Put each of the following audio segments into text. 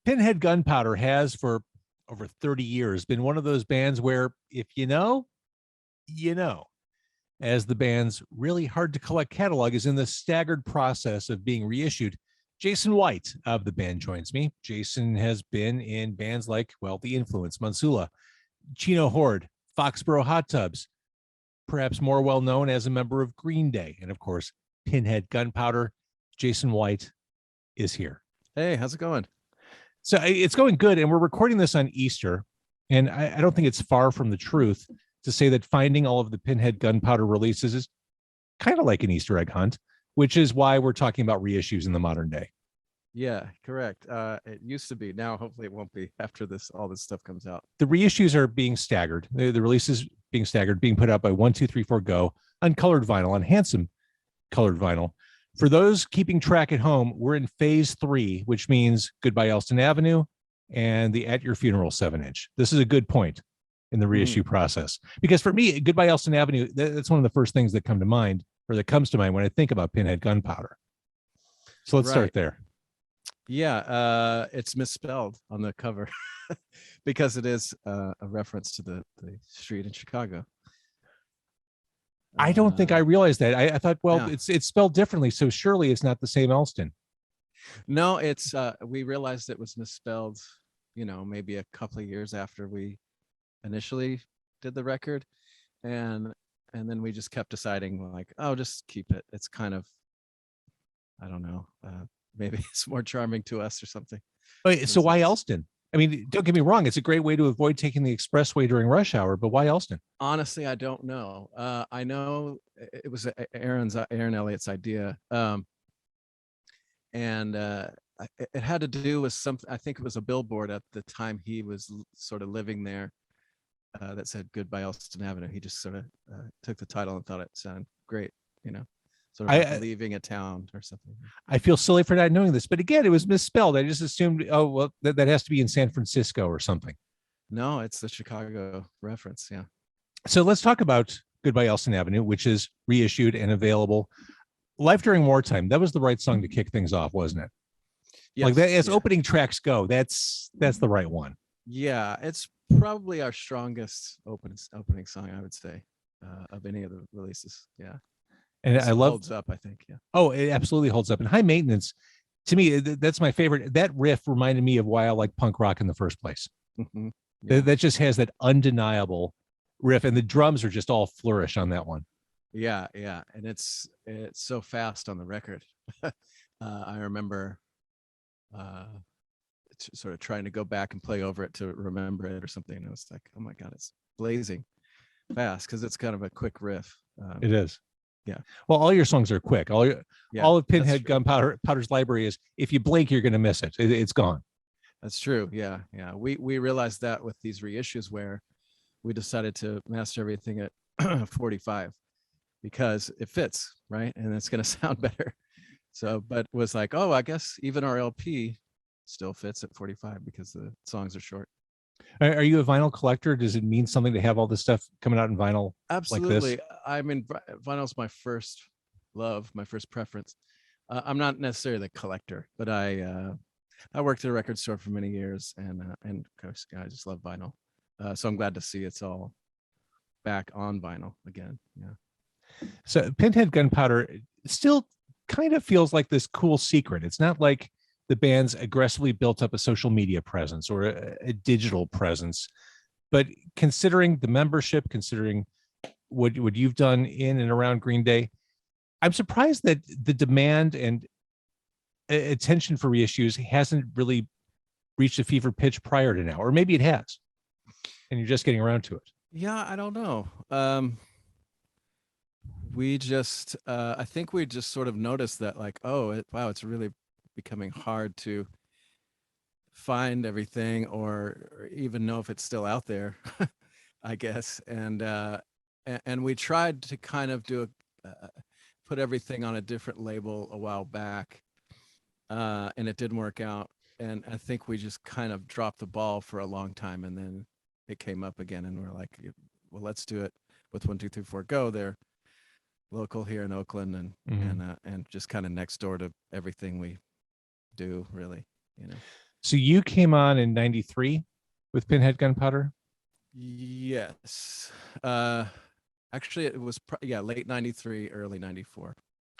Pinhead Gunpowder has for over 30 years been one of those bands where if you know, you know, as the band's really hard to collect catalog is in the staggered process of being reissued. Jason White of the band joins me. Jason has been in bands like, well, The Influence, Monsula, Chino Horde, Foxborough Hot Tubs, perhaps more well known as a member of Green Day, and of course, Pinhead Gunpowder. Jason White is here. Hey, how's it going? So it's going good, and we're recording this on Easter, and I don't think it's far from the truth to say that finding all of the Pinhead Gunpowder releases is kind of like an Easter egg hunt, which is why we're talking about reissues in the modern day. Yeah, correct. It used to be. Now, hopefully, it won't be after all this stuff comes out. The reissues are being staggered. The releases being staggered, being put out by 1, 2, 3, 4 Go on colored vinyl, on handsome colored vinyl. For those keeping track at home, we're in phase 3, which means Goodbye Ellston Avenue and the At Your Funeral 7-inch. This is a good point in the reissue process, because for me, Goodbye Ellston Avenue, that's one of the first things that come to mind, or that comes to mind when I think about Pinhead Gunpowder. So let's start there. Yeah, it's misspelled on the cover because it is a reference to the street in Chicago. I don't think I realized that. I thought, well, it's spelled differently, so surely it's not the same Ellston. No, it's we realized it was misspelled, maybe a couple of years after we initially did the record, and then we just kept deciding, like, oh, just keep it. It's kind of, I don't know, maybe it's more charming to us or something. So why Ellston? I mean, don't get me wrong, it's a great way to avoid taking the expressway during rush hour, but why Ellston? Honestly, I don't know. I know it was Aaron Elliott's idea. And it had to do with something. I think it was a billboard at the time he was sort of living there that said Goodbye Ellston Avenue. He just sort of took the title and thought it sounded great, sort of like leaving a town or something. I feel silly for not knowing this, but again, it was misspelled. I just assumed, oh, well, that has to be in San Francisco or something. No, it's the Chicago reference. Yeah. So let's talk about Goodbye Ellston Avenue, which is reissued and available. Life During Wartime. That was the right song to kick things off, wasn't it? Yes, like that, as opening tracks go, that's the right one. Yeah, it's probably our strongest opening song, I would say, of any of the releases. Yeah. And I love holds up, I think. Yeah. Oh, it absolutely holds up. And High Maintenance, to me, that's my favorite. That riff reminded me of why I like punk rock in the first place. Mm-hmm. Yeah. That just has that undeniable riff, and the drums are just all flourish on that one. Yeah, and it's so fast on the record. I remember sort of trying to go back and play over it to remember it or something. And I was like, oh my God, it's blazing fast because it's kind of a quick riff. It is. Yeah. Well, all your songs are quick. All of Pinhead Gunpowder's library is, if you blink, you're going to miss it. It's gone. That's true. Yeah. We realized that with these reissues where we decided to master everything at 45 because it fits, right? And it's going to sound better. So, but it was like, oh, I guess even our LP still fits at 45 because the songs are short. Are you a vinyl collector? Does it mean something to have all this stuff coming out in vinyl? Absolutely. Like this? I mean, vinyl's my first love, my first preference. I'm not necessarily the collector, but I worked at a record store for many years, and of course, I just love vinyl. So I'm glad to see it's all back on vinyl again. Yeah. So Pinhead Gunpowder still kind of feels like this cool secret. It's not like the band's aggressively built up a social media presence or a digital presence, but considering the membership, considering what you've done in and around Green Day, I'm surprised that the demand and attention for reissues hasn't really reached a fever pitch prior to now, or maybe it has, and you're just getting around to it. Yeah, I don't know. We just, I think we just sort of noticed that, like, oh, wow, it's really becoming hard to find everything or even know if it's still out there, I guess. And we tried to kind of put everything on a different label a while back, and it didn't work out. And I think we just kind of dropped the ball for a long time, and then it came up again, and we're like, well, let's do it with 1, 2, 3, 4 Go. They're local here in Oakland, and just kind of next door to everything we do, really, So you came on in 93 with Pinhead Gunpowder? Yes. Actually, it was late '93, early '94.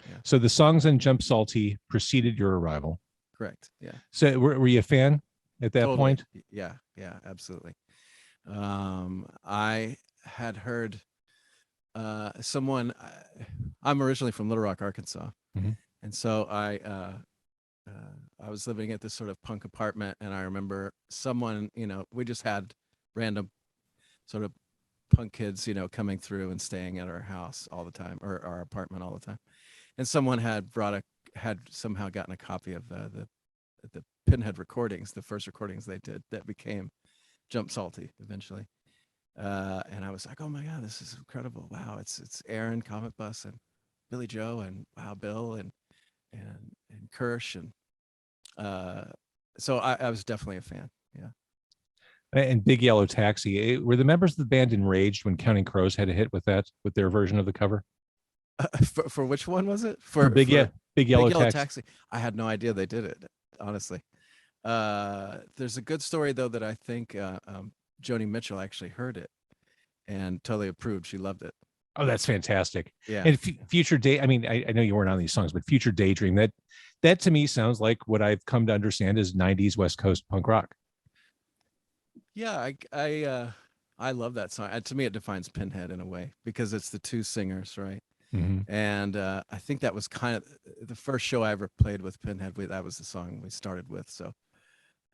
Yeah, So the songs on Jump Salty preceded your arrival. correct. Yeah, So were you a fan at that totally. point? Yeah, absolutely. I had heard someone. I'm originally from Little Rock, Arkansas, Mhm. and so I was living at this sort of punk apartment, and I remember someone. We just had random sort of punk kids, coming through and staying at our house all the time, or our apartment all the time. And someone had somehow gotten a copy of the Pinhead recordings, the first recordings they did that became Jump Salty eventually. And I was like, oh my god, this is incredible! Wow, it's Aaron, Cometbus, and Billie Joe, and wow, Bill, and Kirsch, and uh, so I was definitely a fan. Yeah. And Big Yellow Taxi. Were the members of the band enraged when Counting Crows had a hit with that, with their version of the cover? For which one was it? For For Big Big Yellow Yellow Taxi. Taxi. I had no idea they did it, honestly. There's a good story though that I think Joni Mitchell actually heard it and totally approved. She loved it. Oh, that's fantastic. Yeah. And Future Day. I mean, I know you weren't on these songs, but Future Daydream. That to me sounds like what I've come to understand as '90s West Coast punk rock. Yeah, I love that song. To me, it defines Pinhead in a way because it's the two singers, right? Mhm. And I think that was kind of the first show I ever played with Pinhead. That was the song we started with. So,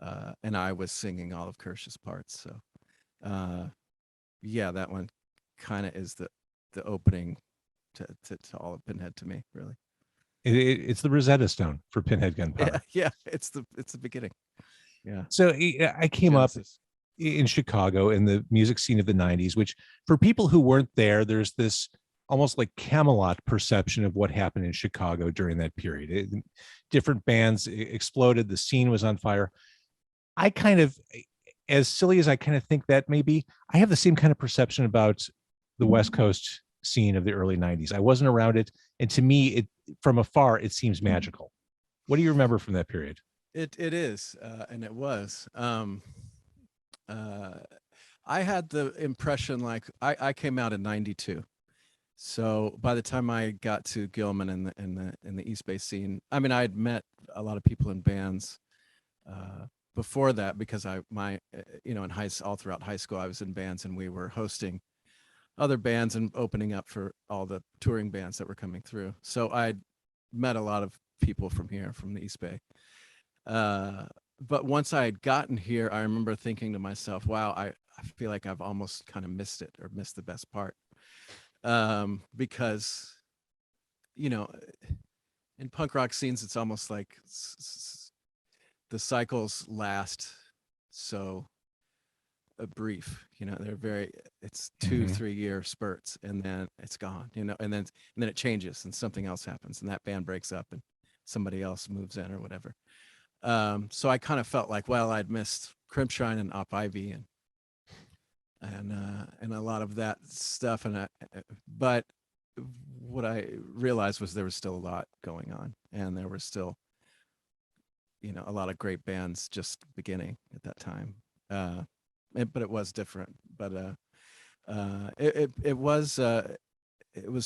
and I was singing all of Kirsch's parts. So, yeah, that one kind of is the opening to all of Pinhead to me, really. It's the Rosetta Stone for Pinhead Gunpowder. Yeah, it's the beginning. Yeah, So I came up Genesis. in Chicago in the music scene of the '90s, which for people who weren't there, there's this almost like Camelot perception of what happened in Chicago during that period. Different bands exploded, the scene was on fire. I kind of, as silly as I kind of think that may be, I have the same kind of perception about the West Coast scene of the early '90s. I wasn't around it, and to me, it from afar, it seems magical. What do you remember from that period? It is, and it was. Uh, I had the impression like I came out in '92. So by the time I got to Gilman and the East Bay scene, I mean, I had met a lot of people in bands before that because in all throughout high school, I was in bands and we were hosting other bands and opening up for all the touring bands that were coming through. So I'd met a lot of people from here, from the East Bay. But once I had gotten here, I remember thinking to myself, wow, I feel like I've almost kind of missed it or missed the best part. Because, you know, in punk rock scenes, it's almost like the cycles last so brief, it's 2-3 year spurts and then it's gone, and then it changes and something else happens and that band breaks up and somebody else moves in or whatever. So I kind of felt like, well, I'd missed Crimpshine and Op Ivy and a lot of that stuff. But what I realized was there was still a lot going on, and there were still, a lot of great bands just beginning at that time. But it was different. But it was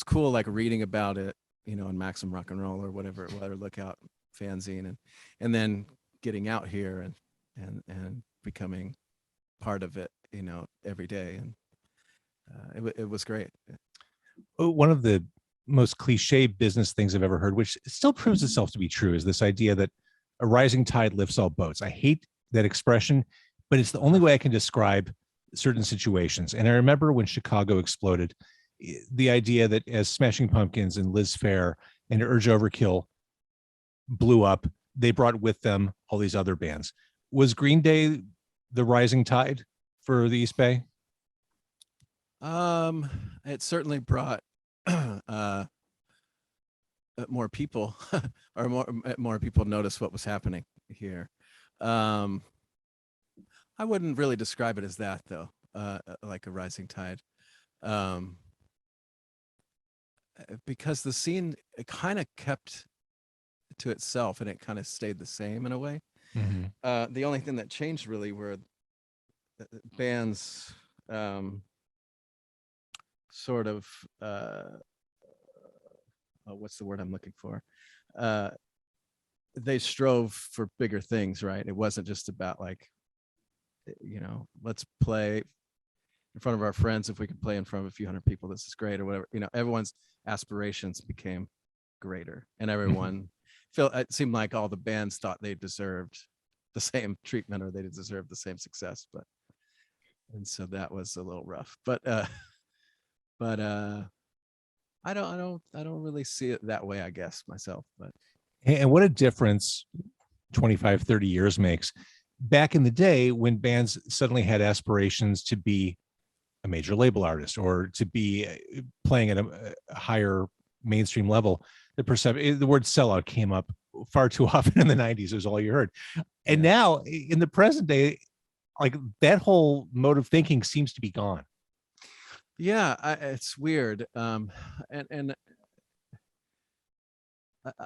cool, like reading about it, in Maxim Rock and Roll or whatever it was, or Lookout fanzine, and then getting out here and becoming part of it, every day, and it was great. One of the most cliche business things I've ever heard, which still proves itself to be true, is this idea that a rising tide lifts all boats. I hate that expression, but it's the only way I can describe certain situations. And I remember when Chicago exploded, the idea that as Smashing Pumpkins and Liz Phair and Urge Overkill blew up, they brought with them all these other bands. Was Green Day the rising tide for the East Bay? It certainly brought more people, or more people noticed what was happening here. Um, I wouldn't really describe it as that though, like a rising tide, um, because the scene, it kind of kept to itself and it kind of stayed the same in a way. Mhm. The only thing that changed really were bands sort of what's the word I'm looking for? They strove for bigger things, right? It wasn't just about like, let's play in front of our friends. If we could play in front of a few hundred people, this is great, or whatever. Everyone's aspirations became greater, and everyone felt, it seemed like all the bands thought they deserved the same treatment, or they deserved the same success. And so that was a little rough. But I don't really see it that way, I guess, myself. But And what a difference 25, 30 years makes. Back in the day when bands suddenly had aspirations to be a major label artist or to be playing at a higher mainstream level, the word sellout came up far too often in the 90s. It was all you heard. And Yeah. now in the present day, like that whole mode of thinking seems to be gone. Yeah, it's weird. And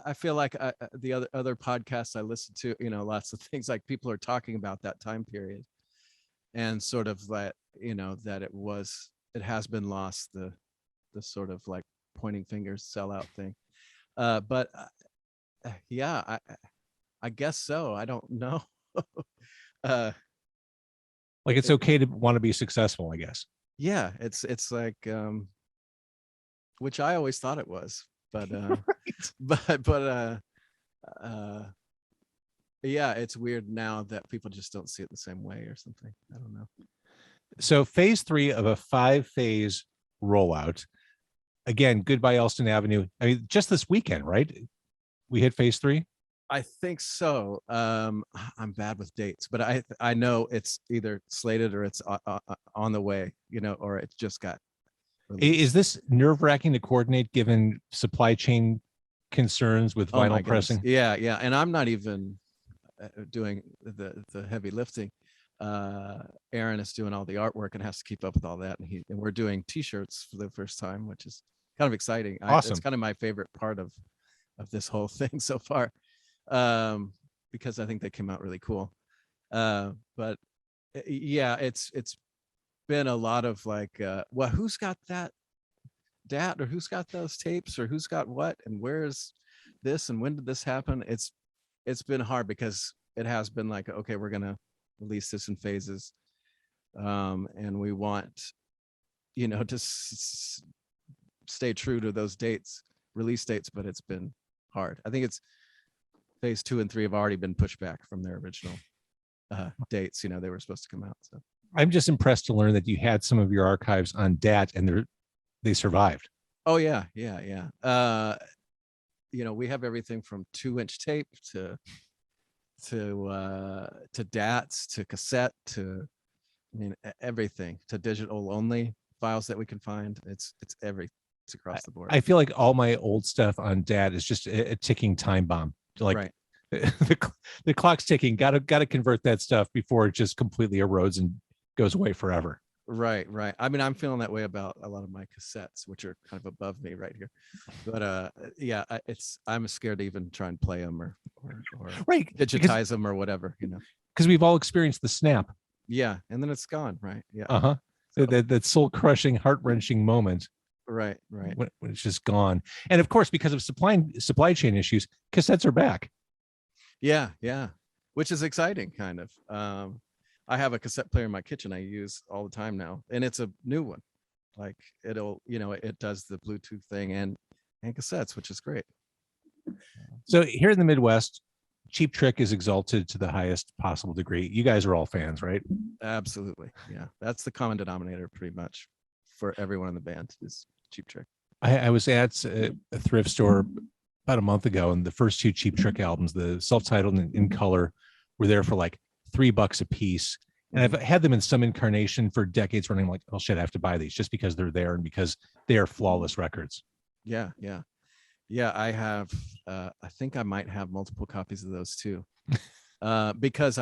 I feel like the other podcasts I listen to, lots of things, like people are talking about that time period, and sort of that, that it has been lost, the sort of like pointing fingers sellout thing. But yeah, I guess so. I don't know. Like it's okay to want to be successful, I guess. Yeah, it's like which I always thought it was, but right. but yeah, it's weird now that people just don't see it the same way or something. I don't know. So phase 3 of a 5-phase rollout. Again, Goodbye Ellston Avenue. I mean, just this weekend, right? We hit phase 3. I think so. I'm bad with dates, but I know it's either slated or it's on the way, or it just got released. Is this nerve-wracking to coordinate given supply chain concerns with Oh my vinyl goodness. pressing? Yeah, and I'm not even doing the heavy lifting. Aaron is doing all the artwork and has to keep up with all that, and we're doing t-shirts for the first time, which is kind of exciting. Awesome. It's kind of my favorite part of this whole thing so far, because I think they came out really cool. But yeah, it's been a lot of like, well, who's got that or who's got those tapes, or who's got what, and where's this, and when did this happen? It's been hard because it has been like, okay, we're gonna release this in phases, and we want to stay true to those release dates, but it's been hard. I think it's phase 2 and 3 have already been pushed back from their original dates. They were supposed to come out. So I'm just impressed to learn that you had some of your archives on DAT and they survived. Oh yeah. We have everything from 2-inch tape to DATs to cassette to, everything, to digital only files that we can find. It's across the board. I feel like all my old stuff on DAT is just a ticking time bomb. Like right. the clock's ticking. Got to convert that stuff before it just completely erodes and goes away forever. Right. I mean, I'm feeling that way about a lot of my cassettes, which are kind of above me right here. But yeah, I'm scared to even try and play them or right, digitize them or whatever, because we've all experienced the snap. Yeah, and then it's gone, right? Yeah. So, that soul crushing, heart wrenching moment. Right. When it's just gone. And of course, because of supply chain issues, cassettes are back. Yeah, which is exciting, kind of. I have a cassette player in my kitchen I use all the time now, and it's a new one. Like it does the Bluetooth thing and cassettes, which is great. So here in the Midwest, Cheap Trick is exalted to the highest possible degree. You guys are all fans, right? Absolutely. Yeah, that's the common denominator pretty much for everyone in the band is Cheap Trick. I was at a thrift store about a month ago, and the first 2 Cheap Trick albums, the self-titled and In Color, were there for like $3 a piece. And I've had them in some incarnation for decades running. I'm like, oh shit, I have to buy these just because they're there and because they are flawless records. Yeah. I have, I think I might have multiple copies of those too. Because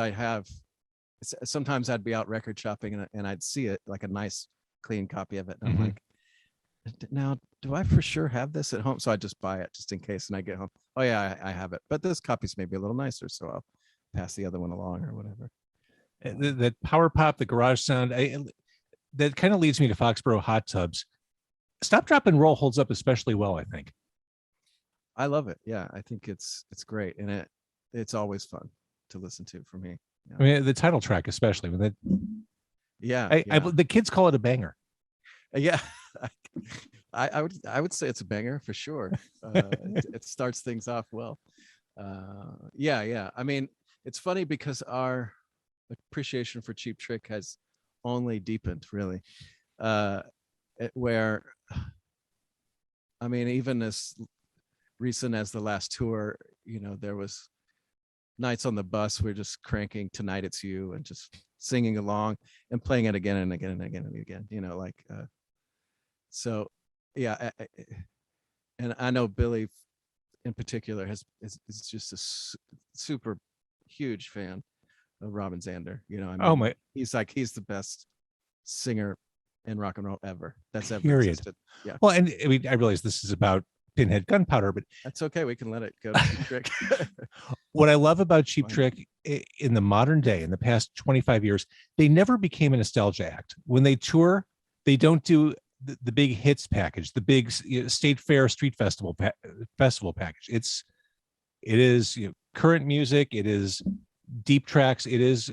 sometimes I'd be out record shopping and I'd see it, like a nice clean copy of it. And I'm like, now, do I for sure have this at home? So I just buy it just in case. And I get home, oh yeah, I have it. But this copy's maybe a little nicer. So I'll pass the other one along or whatever. That power pop, the garage sound, that kind of leads me to Foxborough Hot Tubs. Stop, Drop, and Roll holds up especially well, I think. I love it. Yeah, I think it's great, and it's always fun to listen to for me. Yeah. I mean, the title track, especially with it. Yeah, The kids call it a banger. Yeah, I would say it's a banger for sure. It starts things off well. Yeah. I mean, it's funny because our appreciation for Cheap Trick has only deepened, really. Where, I mean, even as recent as the last tour, there was nights on the bus we're just cranking Tonight It's You and just singing along and playing it again and again and again and again, so yeah. And I know Billy in particular is just a super huge fan of Robin Zander. He's the best singer in rock and roll ever that's ever existed. Yeah. Well, and I mean, I realize this is about Pinhead Gunpowder, but that's okay. We can let it go to Cheap Trick. What I love about Cheap Trick in the modern day, in the past 25 years, they never became a nostalgia act. When they tour, they don't do the big hits package, the big State Fair Street Festival package. It is current music. It is deep tracks. It is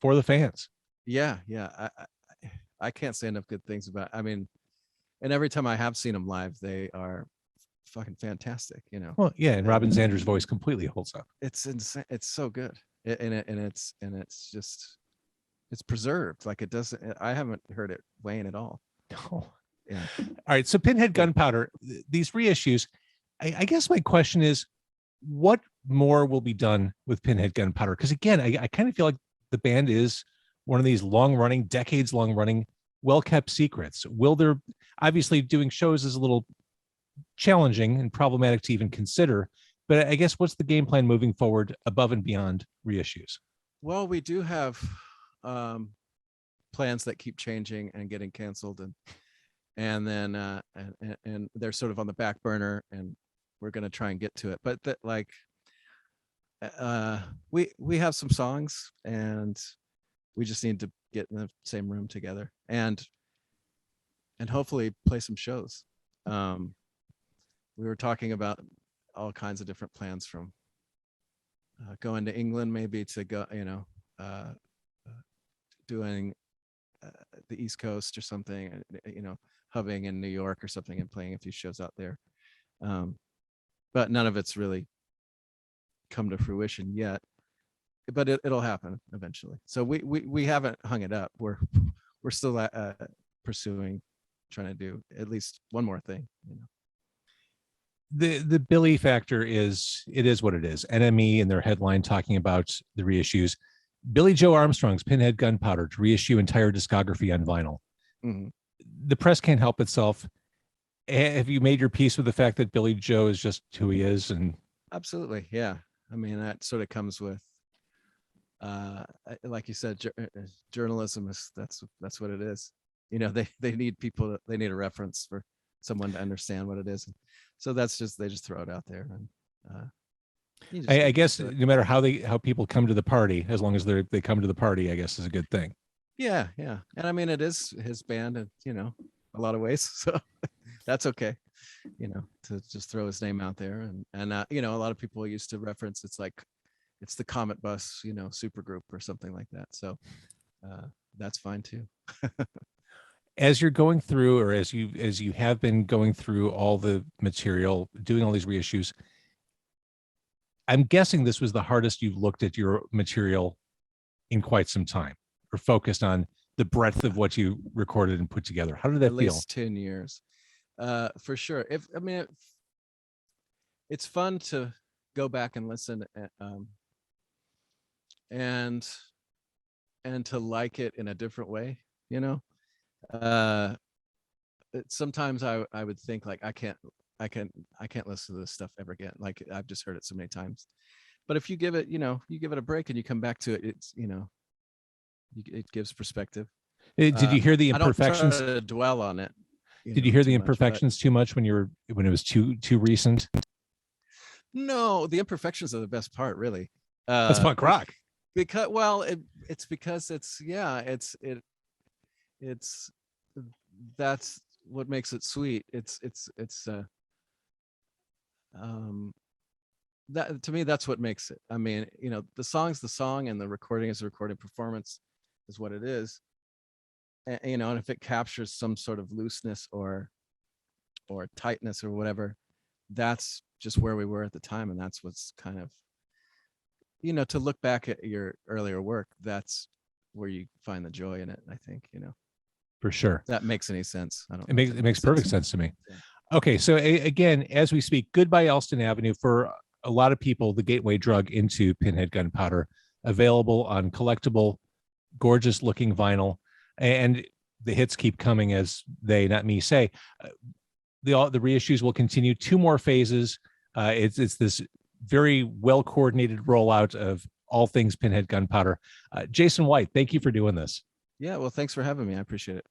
for the fans. Yeah. I can't say enough good things about. I mean, and every time I have seen them live, they are fucking fantastic. Well, yeah, and Robin Zander's voice completely holds up. It's insane. It's so good, and it's just it's preserved. Like it doesn't. I haven't heard it wane at all. Oh. Yeah. All right. So Pinhead Gunpowder, these reissues. I guess my question is, what more will be done with Pinhead Gunpowder? Because again, I kind of feel like the band is one of these long-running, decades-long-running, well-kept secrets. Will there, obviously doing shows is a little challenging and problematic to even consider, but I guess what's the game plan moving forward above and beyond reissues? Well, we do have plans that keep changing and getting canceled, and then and they're sort of on the back burner, and we're going to try and get to it. But that, like, we have some songs, and we just need to get in the same room together and hopefully play some shows. We were talking about all kinds of different plans, from going to England, maybe, to go, doing the East Coast or something, hubbing in New York or something and playing a few shows out there. But none of it's really come to fruition yet, but it'll happen eventually. So we haven't hung it up. We're still pursuing, trying to do at least one more thing. The Billy factor is what it is. NME in their headline talking about the reissues. Billie Joe Armstrong's Pinhead Gunpowder to reissue entire discography on vinyl. Mm-hmm. The press can't help itself. Have you made your peace with the fact that Billie Joe is just who he is? And absolutely, yeah. I mean, that sort of comes with, like you said, journalism is that's what it is. They need people. They need a reference for someone to understand what it is. So that's just, they just throw it out there. And I guess no matter how people come to the party, as long as they come to the party, I guess is a good thing. Yeah. And I mean, it is his band, and a lot of ways. So that's okay. To just throw his name out there, and a lot of people used to reference it's the Cometbus, super group or something like that. So that's fine too. As you're going through, or as you have been going through all the material, doing all these reissues, I'm guessing this was the hardest you've looked at your material in quite some time, or focused on the breadth of what you recorded and put together. How did that feel? At least 10 years, for sure. It's fun to go back and listen, and to like it in a different way. Sometimes I would think, like, I can't listen to this stuff ever again. Like, I've just heard it so many times. But if you give it, a break and you come back to it, it's, it gives perspective. Did you hear the imperfections? I don't try to dwell on it. Did you hear the imperfections too much when it was too recent? No, the imperfections are the best part, really. That's punk rock. Because it's because it's that's what makes it sweet. That to me, that's what makes it. I mean, the song's the song, and the recording is the recording, performance is what it is. And if it captures some sort of looseness or tightness or whatever, that's just where we were at the time, and that's what's kind of, to look back at your earlier work, that's where you find the joy in it, I think. For sure. If that makes any sense. I don't. It makes perfect sense to me. Yeah. Okay, so again, as we speak, Goodbye Ellston Avenue, for a lot of people, the gateway drug into Pinhead Gunpowder, available on collectible, gorgeous looking vinyl, and the hits keep coming, as they, not me, say. The reissues will continue, 2 more phases. It's this very well coordinated rollout of all things Pinhead Gunpowder. Jason White, thank you for doing this. Yeah, well, thanks for having me. I appreciate it.